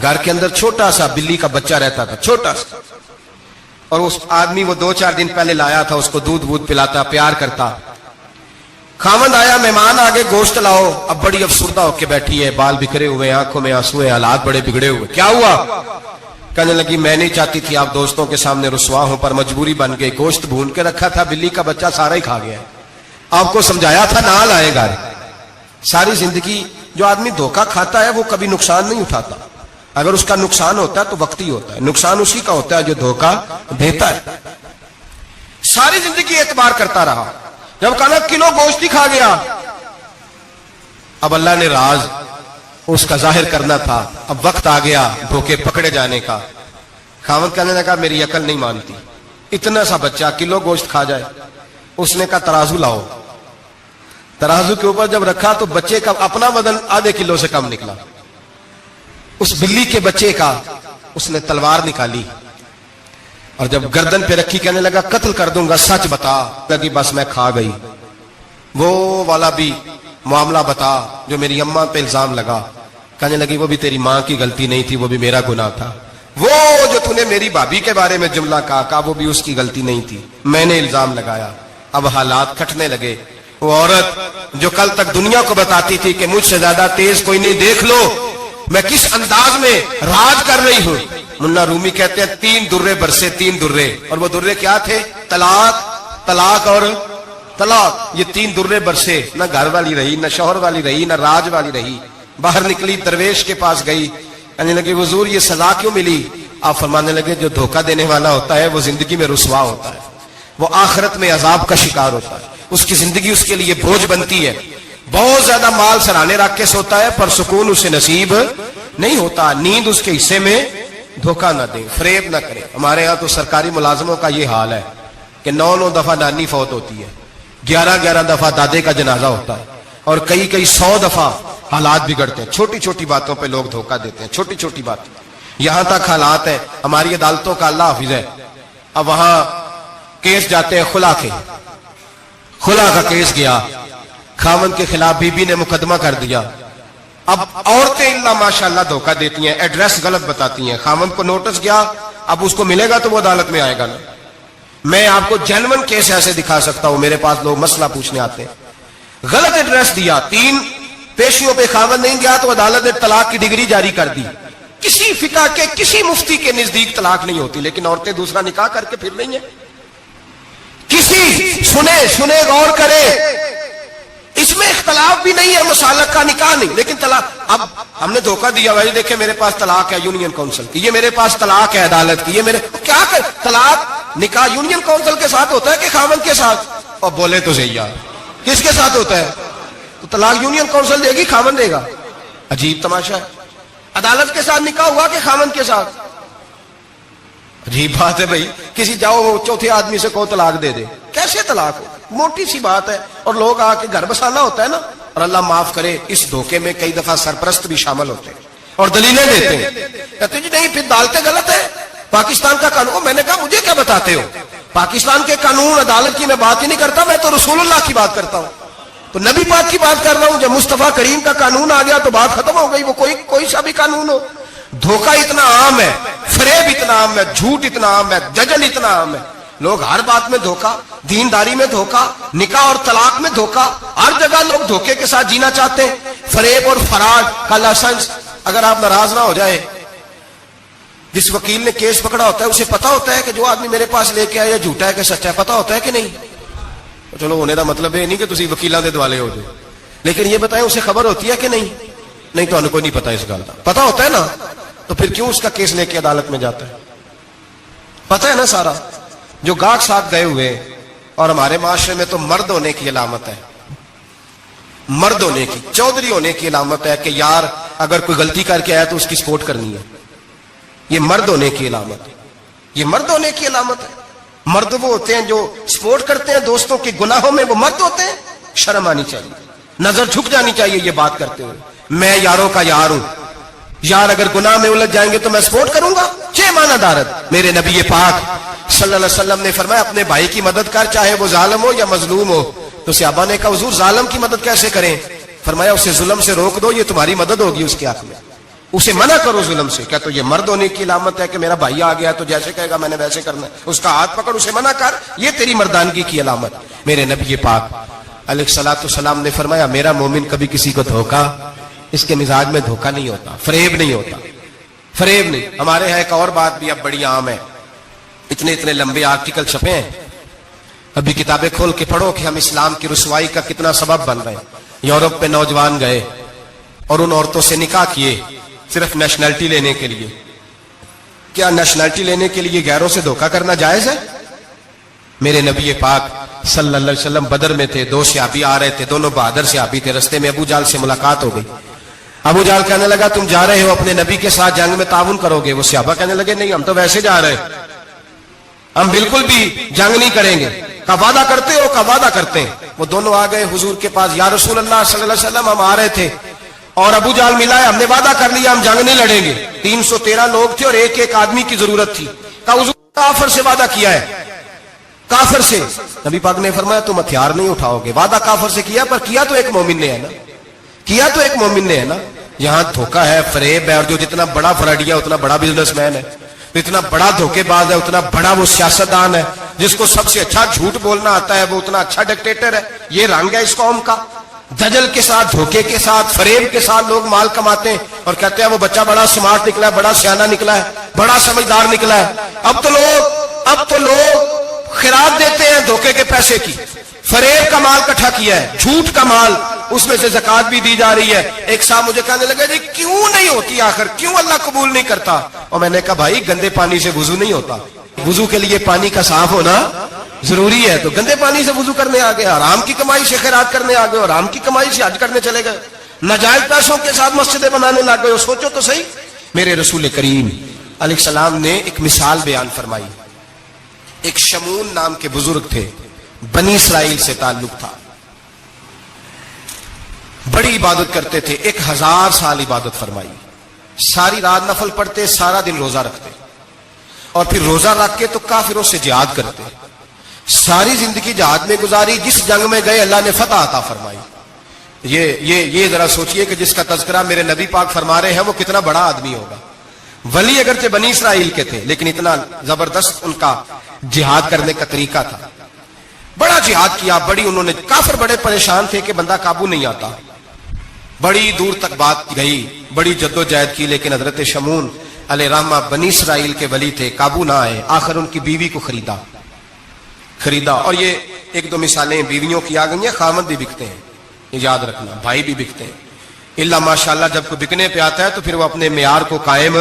گھر کے اندر چھوٹا سا بلی کا بچہ رہتا تھا، چھوٹا سا، اور اس آدمی وہ 2-4 دن پہلے لایا تھا، اس کو دودھ وودھ پلاتا، پیار کرتا. خاوند آیا، مہمان آگے، گوشت لاؤ. اب بڑی افسردہ ہو کے بیٹھی ہے، بال بکھرے ہوئے، آنکھوں میں آنسو ہے، حالات بڑے بگڑے ہوئے. کیا ہوا؟ کہنے لگی میں نہیں چاہتی تھی آپ دوستوں کے سامنے رسوا ہوں، پر مجبوری بن گئی، گوشت بھون کے رکھا تھا، بلی کا بچہ سارا ہی کھا گیا ہے، آپ کو سمجھایا تھا نہ لائے گا۔ ساری زندگی جو آدمی دھوکہ کھاتا ہے وہ کبھی نقصان نہیں اٹھاتا، اگر اس کا نقصان ہوتا ہے تو وقتی ہوتا ہے، نقصان اسی کا ہوتا ہے جو دھوکہ دیتا ہے۔ ساری زندگی اعتبار کرتا رہا، جب کہا کلو گوشت ہی کھا گیا، اب اللہ نے راز اس کا ظاہر کرنا تھا، اب وقت آ گیا دھوکے پکڑے جانے کا۔ خاوند کہنے لگا میری عقل نہیں مانتی، اتنا سا بچہ کلو گوشت کھا جائے۔ اس نے کہا ترازو لاؤ، ترازو کے اوپر جب رکھا تو بچے کا اپنا وزن آدھے کلو سے کم نکلا، اس بلی کے بچے کا اس نے تلوار نکالی اور جب گردن پہ رکھی کہنے لگا قتل کر دوں گا، سچ بتا۔ لگی بس میں کھا گئی، وہ والا بھی معاملہ بتا جو میری اماں پہ الزام لگا۔ کہنے لگی وہ بھی تیری ماں کی غلطی نہیں تھی، وہ بھی میرا گناہ تھا، وہ جو تو نے میری بھابھی کے بارے میں جملہ کہا وہ بھی اس کی غلطی نہیں تھی، میں نے الزام لگایا۔ اب حالات کھٹنے لگے، وہ عورت جو کل تک دنیا کو بتاتی تھی کہ مجھ سے زیادہ تیز کوئی نہیں، دیکھ لو میں کس انداز میں راج کر رہی ہوں۔ منا رومی کہتے ہیں 3 درے برسے، 3 درے، اور وہ درے کیا تھے؟ طلاق، طلاق اور طلاق۔ یہ 3 درے برسے، نہ گھر والی رہی، نہ شوہر والی رہی، نہ راج والی رہی۔ باہر نکلی، درویش کے پاس گئی، کہنے لگی حضور یہ سزا کیوں ملی؟ آپ فرمانے لگے جو دھوکہ دینے والا ہوتا ہے وہ زندگی میں رسوا ہوتا ہے، وہ آخرت میں عذاب کا شکار ہوتا ہے، اس کی زندگی اس کے لیے بوجھ بنتی ہے، بہت زیادہ مال سرانے رکھ کے سوتا ہے پر سکون اسے نصیب نہیں ہوتا، نیند اس کے حصے میں، دھوکہ نہ دیں، فریب نہ کریں۔ ہمارے ہاں تو سرکاری ملازموں کا یہ حال ہے کہ 9 دفعہ نانی فوت ہوتی ہے، 11 دفعہ دادے کا جنازہ ہوتا ہے، اور کئی 100 دفعہ حالات بگڑتے ہیں، چھوٹی چھوٹی باتوں پہ لوگ دھوکہ دیتے ہیں، چھوٹی چھوٹی باتیں، یہاں تک حالات ہیں ہماری عدالتوں کا، اللہ حافظ ہے، اب وہاں کیس جاتے ہیں خلا کے، خلا کا کیس گیا، خاوند کے خلاف بی بی نے مقدمہ کر دیا، اب عورتیں اللہ ماشاءاللہ دھوکہ دیتی ہیں، ایڈریس غلط بتاتی ہیں، خاوند کو نوٹس گیا، اب اس کو ملے گا تو وہ عدالت میں آئے گا نا۔ میں آپ کو جینون کیس ایسے دکھا سکتا ہوں، میرے پاس لوگ مسئلہ پوچھنے آتے ہیں، غلط ایڈریس دیا، 3 پیشیوں پہ خاوند نہیں گیا تو عدالت نے طلاق کی ڈگری جاری کر دی۔ کسی فقہ کے کسی مفتی کے نزدیک طلاق نہیں ہوتی، لیکن عورتیں دوسرا نکاح کر کے پھر رہی ہیں۔ کسی سنے غور کرے، اس میں اختلاف بھی نہیں ہے، مسالک کا نکاح نہیں، لیکن طلاق، اب ہم نے دھوکہ دیا، بھائی دیکھیں میرے پاس طلاق ہے یونین کونسل کی، یہ میرے پاس طلاق ہے عدالت کی، یہ میرے کیا کر طلاق نکاح یونین کونسل کے ساتھ ہوتا ہے کہ خاوند کے ساتھ؟ اور بولے تو صحیح یار، کس کے ساتھ ہوتا ہے؟ تو طلاق یونین کونسل دے گی، خاوند دے گا؟ عجیب تماشا ہے، عدالت کے ساتھ نکاح ہوا کہ خاوند کے ساتھ؟ عجیب بات ہے بھائی، کسی جاؤ چوتھے آدمی سے کو طلاق دے دے، کیسے طلاق ہو؟ موٹی سی بات ہے، اور لوگ آ کے گھر بسانا ہوتا ہے نا، اور اللہ معاف کرے اس دھوکے میں کئی دفعہ سرپرست بھی شامل ہوتے ہیں اور دلیلیں دیتے ہیں، کہتے جی نہیں پھر دالتے غلط ہے، پاکستان کا قانون۔ میں نے کہا مجھے کیا بتاتے ہو، پاکستان کے قانون عدالت کی میں بات ہی نہیں کرتا، میں تو رسول اللہ کی بات کرتا ہوں، تو نبی پاک کی بات کر رہا ہوں۔ جب مصطفیٰ کریم کا قانون آ گیا تو بات ختم ہو گئی، وہ کوئی سا بھی قانون ہو۔ دھوکہ اتنا عام ہے، فریب اتنا عام ہے، جھوٹ اتنا عام ہے، ججل اتنا عام ہے، لوگ ہر بات میں دھوکہ، دینداری میں دھوکہ، نکاح اور طلاق میں دھوکہ، ہر جگہ لوگ دھوکے کے ساتھ جینا چاہتے ہیں۔ فریب اور فراڈ کا لائسنس، اگر آپ ناراض نہ ہو جائے، جس وکیل نے کیس پکڑا ہوتا ہے اسے پتا ہوتا ہے کہ جو آدمی میرے پاس لے کے آیا جھوٹا ہے کہ سچا ہے، پتا ہوتا ہے کہ نہیں؟ چلو ہونے کا مطلب یہ نہیں کہ تسی وکیلاں دے دوالے ہو جائے، لیکن یہ بتائیں اسے خبر ہوتی ہے کہ نہیں؟ نہیں تو کوئی نہیں پتا اس گل کا، پتا ہوتا ہے نا، تو پھر کیوں اس کا کیس لے کے عدالت میں جاتا ہے؟ پتا ہے نا سارا۔ جو گاہک ساتھ گئے ہوئے، اور ہمارے معاشرے میں تو مرد ہونے کی علامت ہے، مرد ہونے کی، چودھری ہونے کی علامت ہے کہ یار اگر کوئی غلطی کر کے آیا تو اس کی سپورٹ کرنی ہے، یہ مرد ہونے کی علامت ہے، یہ مرد ہونے کی علامت ہے۔ مرد وہ ہوتے ہیں جو سپورٹ کرتے ہیں دوستوں کے گناہوں میں، وہ مرد ہوتے ہیں۔ شرم آنی چاہیے، نظر جھک جانی چاہیے یہ بات کرتے ہوئے، میں یاروں کا یار ہوں، یار اگر گناہ میں الجھ جائیں گے تو میں سپورٹ کروں گا، چھ معنی دارت۔ میرے نبی پاک صلی اللہ علیہ وسلم نے فرمایا اپنے بھائی کی مدد کر، چاہے وہ ظالم ہو یا مظلوم ہو۔ تو صحابہ نے کہا حضور ظالم کی مدد کیسے کریں؟ فرمایا اسے ظلم سے روک دو، یہ تمہاری مدد ہوگی اس کے حق میں، اسے منع کرو ظلم سے۔ کیا تو یہ مرد ہونے کی علامت ہے کہ میرا بھائی آ گیا تو جیسے کہے گا میں نے ویسے کرنا ہے، اس کا ہاتھ پکڑ اسے منع کر، یہ تیری مردانگی کی علامت۔ میرے نبی پاک علیہ الصلوۃ والسلام نے فرمایا میرا مومن کبھی کسی کو دھوکا، اس کے مزاج میں دھوکا نہیں ہوتا، فریب نہیں ہوتا، فریب نہیں. ہمارے یہاں ایک اور بات بھی اب بڑی عام ہے, اتنے اتنے لمبے آرٹیکل چھپے ہیں, ابھی کتابیں کھول کے پڑھو کہ ہم اسلام کی رسوائی کا کتنا سبب بن رہے ہیں. یورپ پہ نوجوان گئے اور ان عورتوں سے نکاح کیے صرف نیشنلٹی لینے کے لیے. کیا نیشنلٹی لینے کے لیے غیروں سے دھوکہ کرنا جائز ہے؟ میرے نبی پاک صلی اللہ علیہ وسلم بدر میں تھے, 2 صحابی آ رہے تھے, دونوں بہادر صحابی تھے. رستے میں ابو جہل سے ملاقات ہو گئی. ابو جہل کہنے لگا تم جا رہے ہو اپنے نبی کے ساتھ جنگ میں تعاون کرو گے؟ وہ صحابہ کہنے لگے نہیں, ہم تو ویسے جا رہے ہیں, ہم بالکل بھی جنگ نہیں کریں گے. کا وعدہ کرتے ہو؟ کا وعدہ کرتے ہیں. وہ دونوں آ گئے حضور کے پاس, یا رسول اللہ صلی اللہ علیہ وسلم ہم آ رہے تھے اور ابو جہل ملا ہے, ہم نے وعدہ کر لیا ہم جنگ نہیں لڑیں گے. 313 لوگ تھے اور ایک ایک آدمی کی ضرورت تھی. کہا حضور کافر سے وعدہ کیا ہے, کافر سے. نبی پاک نے فرمایا تم ہتھیار نہیں اٹھاؤ گے. وعدہ کافر سے کیا, پر کیا تو ایک مومن نے ہے نا, کیا تو ایک مومن نے ہے نا. یہاں دھوکہ ہے, فریب ہے, اور جو جتنا بڑا فراڈیا اتنا بڑا بزنس مین ہے, اتنا بڑا دھوکے باز ہے اتنا بڑا وہ سیاستدان ہے. جس کو سب سے اچھا جھوٹ بولنا آتا ہے وہ اتنا اچھا ڈکٹیٹر ہے. یہ رنگ ہے اس قوم کا. دجل کے ساتھ, دھوکے کے ساتھ, فریب کے ساتھ لوگ مال کماتے ہیں اور کہتے ہیں وہ بچہ بڑا سمارٹ نکلا ہے, بڑا سیانہ نکلا ہے, بڑا سمجھدار نکلا ہے. اب تو لوگ خیرات دیتے ہیں دھوکے کے پیسے کی. فریب کا مال اکٹھا کیا ہے, جھوٹ کا مال, اس میں سے زکات بھی دی جا رہی ہے. ایک صاحب مجھے کہنے لگے جی کیوں نہیں ہوتی آخر, کیوں اللہ قبول نہیں کرتا؟ اور میں نے کہا بھائی گندے پانی سے وضو نہیں ہوتا, وضو کے لیے پانی کا صاف ہونا ضروری ہے. تو گندے پانی سے وضو کرنے آ گئے, حرام کی کمائی سے خیرات کرنے آ گئے, اور حرام کی کمائی سے حج کرنے چلے گئے, ناجائز پیسوں کے ساتھ مسجدیں بنانے لگ گئے. سوچو تو صحیح. میرے رسول کریم علیہ السلام نے ایک مثال بیان فرمائی. ایک شمون نام کے بزرگ تھے, بنی اسرائیل سے تعلق تھا, بڑی عبادت کرتے تھے, 1000 سال عبادت فرمائی, ساری رات نفل پڑھتے, سارا دن روزہ رکھتے, اور پھر روزہ رکھ کے تو کافروں سے جہاد کرتے. ساری زندگی جہاد میں گزاری, جس جنگ میں گئے اللہ نے فتح عطا فرمائی. یہ ذرا سوچئے کہ جس کا تذکرہ میرے نبی پاک فرما رہے ہیں وہ کتنا بڑا آدمی ہوگا. ولی اگرچہ بنی اسرائیل کے تھے لیکن اتنا زبردست ان کا جہاد کرنے کا طریقہ تھا. بڑا جہاد کیا, بڑی انہوں نے, کافر بڑے پریشان تھے کہ بندہ قابو نہیں آتا, بڑی دور تک بات گئی, بڑی جدوجہد کی, لیکن حضرت شمون علیہ رحمہ بنی اسرائیل کے ولی تھے, قابو نہ آئے. آخر ان کی بیوی کو خریدا. اور یہ 1-2 مثالیں بیویوں کی آ گئی ہیں, خامد بھی بکتے ہیں, یاد رکھنا, بھائی بھی بکتے ہیں. اللہ ماشاءاللہ جب کوئی بکنے پہ آتا ہے تو پھر وہ اپنے معیار کو قائم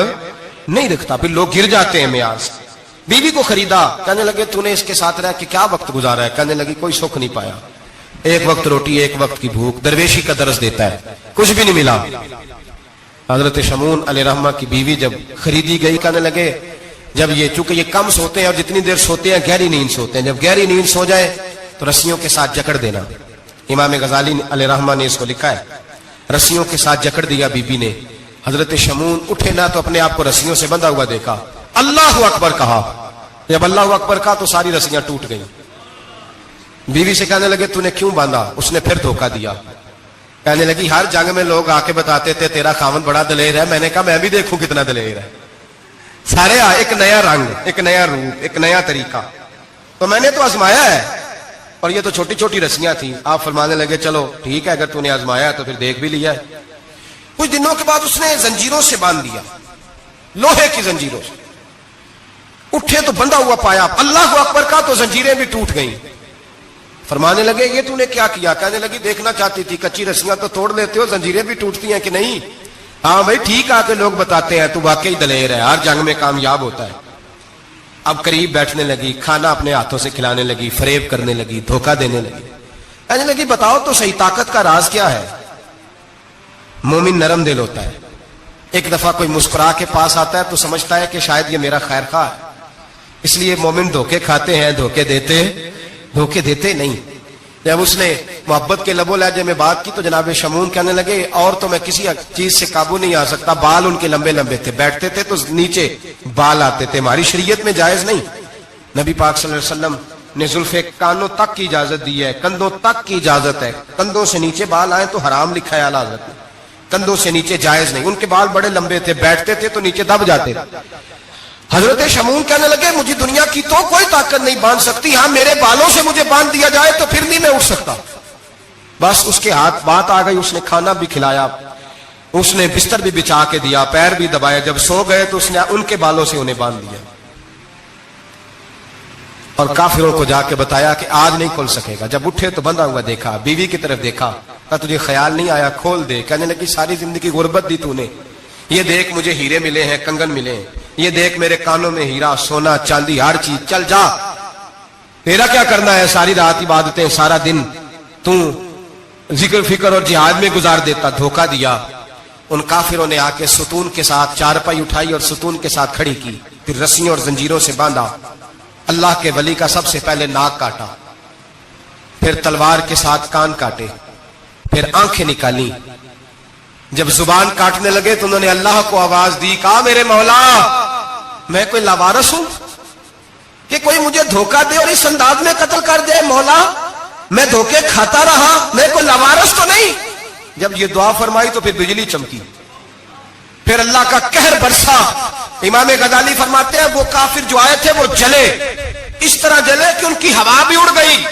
نہیں رکھتا, پھر لوگ گر جاتے ہیں معیار سے. بیوی کو خریدا, کہنے لگے تو نے اس کے ساتھ رہ کے کیا وقت گزارا ہے؟ کہنے لگی کوئی سکھ نہیں پایا, ایک وقت روٹی ایک وقت کی بھوک, درویشی کا درس دیتا ہے, کچھ بھی نہیں ملا. حضرت شمون علیہ رحمہ کی بیوی جب خریدی گئی, کہنے لگے جب چونکہ یہ کم سوتے ہیں اور جتنی دیر سوتے ہیں گہری نیند سوتے ہیں, جب گہری نیند سو جائے تو رسیوں کے ساتھ جکڑ دینا. امام غزالی علیہ رحمہ نے اس کو لکھا ہے, رسیوں کے ساتھ جکڑ دیا بیوی نے. حضرت شمون اٹھے نہ تو اپنے آپ کو رسیوں سے بندھا ہوا دیکھا, اللہ اکبر کہا, جب اللہ اکبر کہا تو ساری رسیاں ٹوٹ گئیں. بیوی سے کہنے لگے تو نے کیوں باندھا؟ اس نے پھر دھوکہ دیا. کہنے لگی ہر جنگ میں لوگ آ کے بتاتے تھے تیرا خاوند بڑا دلیر ہے, میں نے کہا میں بھی دیکھوں کتنا دلیر ہے. سارے ایک نیا رنگ, ایک نیا روپ, ایک نیا طریقہ, تو میں نے تو آزمایا ہے. اور یہ تو چھوٹی چھوٹی رسیاں تھیں. آپ فرمانے لگے چلو ٹھیک ہے, اگر تو نے آزمایا ہے تو پھر دیکھ بھی لیا ہے. کچھ دنوں کے بعد اس نے زنجیروں سے باندھ دیا, لوہے کی زنجیروں سے. اٹھے تو بندھا ہوا پایا, اللہ اکبر کا تو زنجیریں بھی ٹوٹ گئیں. فرمانے لگے یہ تو نے کیا کیا؟ کہنے لگی دیکھنا چاہتی تھی, کچی رسیاں تو توڑ لیتے ہو, زنجیریں بھی ٹوٹتی ہیں کہ نہیں؟ ہاں بھائی ٹھیک آ کے لوگ بتاتے ہیں تو واقعی دلیر ہے, ہر جنگ میں کامیاب ہوتا ہے. اب قریب بیٹھنے لگی, کھانا اپنے ہاتھوں سے کھلانے لگی, فریب کرنے لگی, دھوکہ دینے لگی. کہنے لگی بتاؤ تو صحیح طاقت کا راز کیا ہے؟ مومن نرم دل ہوتا ہے. ایک دفعہ کوئی مسکرا کے پاس آتا ہے تو سمجھتا ہے کہ شاید یہ میرا خیر خواہ ہے, اس لیے مومن دھوکے کھاتے ہیں, دھوکے دیتے نہیں. جب اس نے محبت کے لب و لہجے میں بات کی تو جناب شمون کہنے لگے اور تو میں کسی چیز سے قابو نہیں آ سکتا. بال ان کے لمبے لمبے تھے, بیٹھتے تھے تو نیچے بال آتے تھے, ہماری شریعت میں جائز نہیں. نبی پاک صلی اللہ علیہ وسلم نے زلفے کانوں تک کی اجازت دی ہے, کندھوں تک کی اجازت ہے. کندھوں سے نیچے بال آئے تو حرام لکھا ہے اعلی حضرت نے, کندھوں سے نیچے جائز نہیں. ان کے بال بڑے لمبے تھے, بیٹھتے تھے تو نیچے دب جاتے. حضرت شمون کہنے لگے مجھے دنیا کی تو کوئی طاقت نہیں باندھ سکتی, ہاں میرے بالوں سے مجھے باندھ دیا جائے تو پھر نہیں میں اٹھ سکتا. بس اس کے ہاتھ بات آ گئی, اس نے کھانا بھی کھلایا, اس نے بستر بھی بچھا کے دیا, پیر بھی دبایا. جب سو گئے تو اس نے ان کے بالوں سے انہیں باندھ دیا اور کافروں کو جا کے بتایا کہ آج نہیں کھل سکے گا. جب اٹھے تو بندھا ہوا دیکھا, بیوی کی طرف دیکھا, کہا تجھے خیال نہیں آیا کھول دے؟ کہنے لگی ساری زندگی غربت دی تو نے, یہ دیکھ مجھے ہیرے ملے ہیں, کنگن ملے ہیں, یہ دیکھ میرے کانوں میں ہیرا, سونا, چاندی, ہر چیز, چل جا, تیرا کیا کرنا ہے؟ ساری رات عبادتیں, سارا دن تو ذکر فکر اور جہاد میں گزار دیتا. دھوکہ دیا. ان کافروں نے آ کے ستون کے ساتھ چارپائی اٹھائی اور ستون کے ساتھ کھڑی کی, پھر رسیوں اور زنجیروں سے باندھا. اللہ کے ولی کا سب سے پہلے ناک کاٹا, پھر تلوار کے ساتھ کان کاٹے, پھر آنکھیں نکالی. جب زبان کاٹنے لگے تو انہوں نے اللہ کو آواز دی, کہا میرے مولا میں کوئی لاوارث ہوں کہ کوئی مجھے دھوکہ دے اور اس انداز میں قتل کر دے؟ مولا میں دھوکے کھاتا رہا, میں کوئی لاوارث تو نہیں؟ جب یہ دعا فرمائی تو پھر بجلی چمکی, پھر اللہ کا قہر برسا. امام غزالی فرماتے ہیں وہ کافر جو آئے تھے وہ جلے, اس طرح جلے کہ ان کی ہوا بھی اڑ گئی.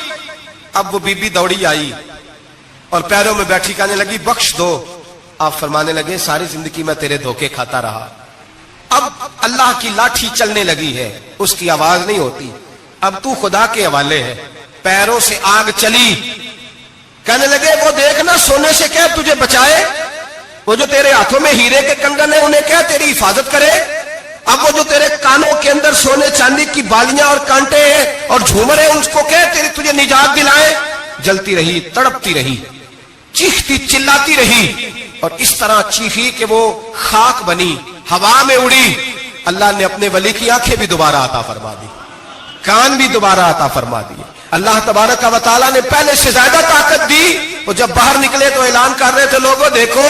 اب وہ بی بی دوڑی آئی اور پیروں میں بیٹھی کہنے لگی بخش دو. آپ فرمانے لگے ساری زندگی میں تیرے دھوکے کھاتا رہا, اب اللہ کی لاٹھی چلنے لگی ہے, اس کی آواز نہیں ہوتی, اب تو خدا کے حوالے ہے. پیروں سے آگ چلی. کہنے لگے وہ دیکھنا سونے سے کہہ تجھے بچائے, وہ جو تیرے ہاتھوں میں ہیرے کے کنگن ہیں انہیں کہہ تیری حفاظت کرے, اب وہ جو تیرے کانوں کے اندر سونے چاندی کی بالیاں اور کانٹے ہیں اور جھومر ہیں ان کو کہہ تجھے نجات دلائے. جلتی رہی, تڑپتی رہی, چیختی چلاتی رہی, اور اس طرح چیخی کہ وہ خاک بنی, ہوا میں اڑی. اللہ نے اپنے ولی کی آنکھیں بھی دوبارہ عطا فرما دی, کان بھی دوبارہ عطا فرما دیے. اللہ تبارک و تعالیٰ نے پہلے سے زیادہ طاقت دی. وہ جب باہر نکلے تو اعلان کر رہے تھے لوگوں دیکھو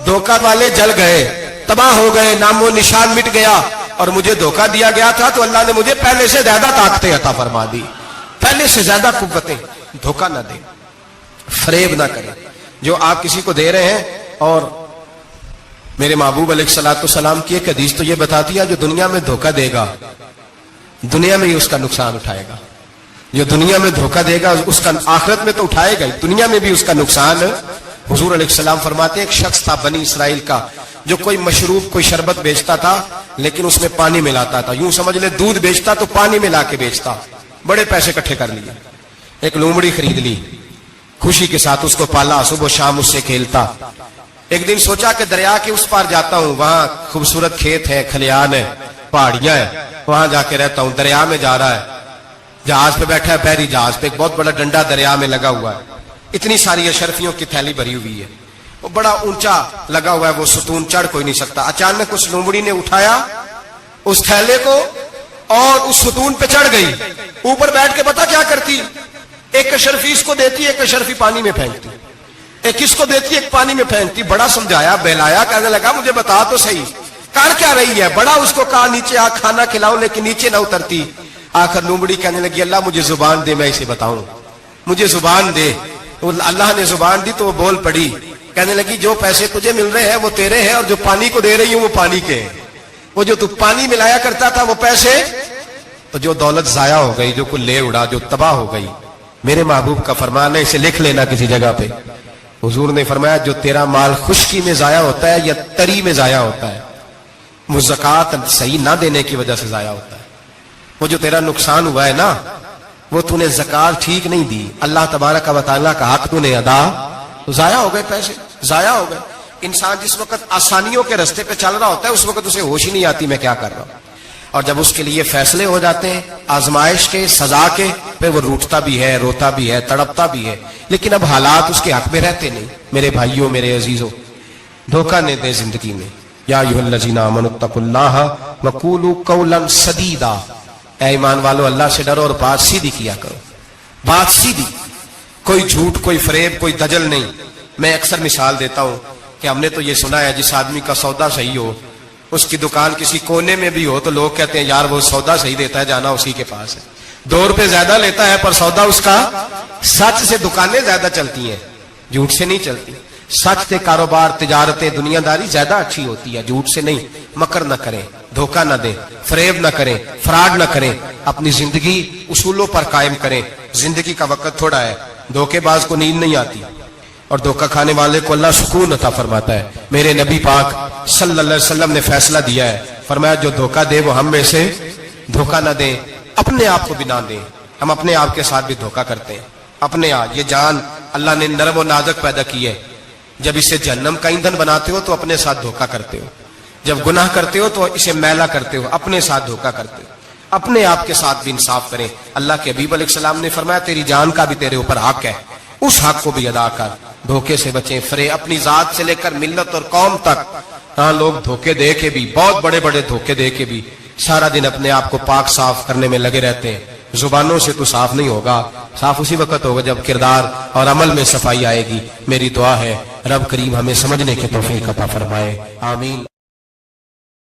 دھوکہ والے جل گئے, تباہ ہو گئے, نام و نشان مٹ گیا, اور مجھے دھوکہ دیا گیا تھا تو اللہ نے مجھے پہلے سے زیادہ طاقتیں عطا فرما دی, پہلے سے زیادہ قوتیں. دھوکہ نہ دیں, فریب نہ کریں. جو آپ کسی کو دے رہے ہیں, اور میرے محبوب علیہ الصلوۃ والسلام کی ایک حدیث تو یہ بتاتی ہے جو دنیا میں دھوکہ دے گا دنیا میں ہی اس کا نقصان اٹھائے گا. جو دنیا میں دھوکہ دے گا اس کا آخرت میں تو اٹھائے گا, دنیا میں بھی اس کا نقصان. حضور علیہ السلام فرماتے ہیں ایک شخص تھا بنی اسرائیل کا جو کوئی مشروب, کوئی شربت بیچتا تھا, لیکن اس میں پانی ملاتا تھا. یوں سمجھ لے دودھ بیچتا تو پانی ملا کے بیچتا. بڑے پیسے اکٹھے کر لیے, ایک لومڑی خرید لی, خوشی کے ساتھ اس کو پالا, صبح شام اس سے کھیلتا. ایک دن سوچا کہ دریا کے اس پار جاتا ہوں, وہاں خوبصورت کھیت ہے, کھلیان ہے, پہاڑیاں ہیں, وہاں جا کے رہتا ہوں. دریا میں جا رہا ہے, جہاز پہ بیٹھا ہے, بحری جہاز پہ, ایک بہت بڑا ڈنڈا دریا میں لگا ہوا ہے, اتنی ساری اشرفیوں کی تھیلی بھری ہوئی ہے, وہ بڑا اونچا لگا ہوا ہے, وہ ستون چڑھ کوئی نہیں سکتا. اچانک اس لومڑی نے اٹھایا اس تھیلے کو اور اس ستون پہ چڑھ گئی. اوپر بیٹھ کے پتا کیا کرتی, ایک اشرفی اس کو دیتی, ایک اشرفی پانی میں پھینکتی, ایک اس کو دیتی, ایک پانی میں پھینکتی. بڑا سمجھایا بہلایا, کہنے لگا مجھے بتا تو صحیح کر کیا رہی ہے. بڑا اس کو کہا نیچے آ کھانا کھلاؤ, لیکن نیچے نہ اترتی. آخر لومڑی کہنے لگی اللہ مجھے زبان دے, میں اسے بتاؤں, مجھے زبان دے. اللہ نے زبان دی تو وہ بول پڑی. کہنے لگی جو پیسے تجھے مل رہے ہیں وہ تیرے ہیں, اور جو پانی کو دے رہی ہوں وہ پانی کے ہیں. وہ جو تو پانی ملایا کرتا تھا وہ پیسے, تو جو دولت ضائع ہو گئی, جو کو لے اڑا, جو تباہ ہو گئی. میرے محبوب کا فرمان ہے, اسے لکھ لینا کسی جگہ پہ. حضور نے فرمایا جو تیرا مال خشکی میں ضائع ہوتا ہے یا تری میں ضائع ہوتا ہے, وہ زکوٰۃ صحیح نہ دینے کی وجہ سے ضائع ہوتا ہے. وہ جو تیرا نقصان ہوا ہے نا, وہ تو نے زکوٰۃ ٹھیک نہیں دی, اللہ تبارک و تعالیٰ کا حق تو نے ادا, ضائع ہو گئے, پیسے ضائع ہو گئے. انسان جس وقت آسانیوں کے رستے پہ چل رہا ہوتا ہے اس وقت اسے ہوش ہی نہیں آتی میں کیا کر رہا ہوں. اور جب اس کے لیے فیصلے ہو جاتے ہیں آزمائش کے, سزا کے, پھر وہ روٹتا بھی ہے, روتا بھی ہے, تڑپتا بھی ہے, لیکن اب حالات اس کے حق میں رہتے نہیں. میرے بھائیوں, میرے عزیزوں, دھوکہ نہ دے زندگی میں. یا ایھا الذین آمنوا اتقوا اللہ وقولوا قولا سدیدا, اے ایمان والو اللہ سے ڈرو اور بات سیدھی کیا کرو, بات سیدھی, کوئی جھوٹ, کوئی فریب, کوئی دجل نہیں. میں اکثر مثال دیتا ہوں کہ ہم نے تو یہ سنا ہے جس آدمی کا سودا صحیح ہو, اس کی دکان کسی کونے میں بھی ہو تو لوگ کہتے ہیں یار وہ سودا صحیح دیتا ہے, جانا اسی کے پاس ہے. 2 روپے زیادہ لیتا ہے پر سودا اس کا سچ سے. دکانیں زیادہ چلتی ہیں, جھوٹ سے نہیں چلتی. سچ سے کاروبار, تجارتیں, دنیا داری زیادہ اچھی ہوتی ہے, جھوٹ سے نہیں. مکر نہ کریں, دھوکہ نہ دیں, فریب نہ کریں, فراڈ نہ کریں. اپنی زندگی اصولوں پر قائم کریں. زندگی کا وقت تھوڑا ہے, دھوکے باز کو نیند نہیں آتی, اور دھوکہ کھانے والے کو اللہ سکون عطا فرماتا ہے. میرے نبی پاک صلی اللہ علیہ وسلم نے فیصلہ دیا ہے, فرمایا جو دھوکہ دے وہ ہم میں سے دھوکہ نہ دیں, اپنے آپ کو بھی نہ دیں. ہم اپنے آپ کے ساتھ بھی دھوکہ کرتے ہیں. اپنے آپ, یہ جان اللہ نے نرم و نازک پیدا کی ہے. جب اسے جہنم کا ایندھن بناتے ہو تو اپنے ساتھ دھوکہ کرتے ہو. جب گناہ کرتے ہو تو اسے میلا کرتے ہو, اپنے ساتھ دھوکہ کرتے ہو. اپنے آپ کے ساتھ بھی انصاف کریں. اللہ کے حبیب علیہ السلام نے فرمایا تیری جان کا بھی تیرے اوپر حق ہے, اس حق کو بھی ادا کر. دھوکے سے بچیں. فرے اپنی ذات سے لے کر ملت اور قوم تک. ہاں, لوگ دھوکے دے کے بھی, بہت بڑے بڑے دھوکے دے کے بھی سارا دن اپنے آپ کو پاک صاف کرنے میں لگے رہتے ہیں. زبانوں سے تو صاف نہیں ہوگا, صاف اسی وقت ہوگا جب کردار اور عمل میں صفائی آئے گی. میری دعا ہے رب کریم ہمیں سمجھنے کے توفیق عطا فرمائے. آمین.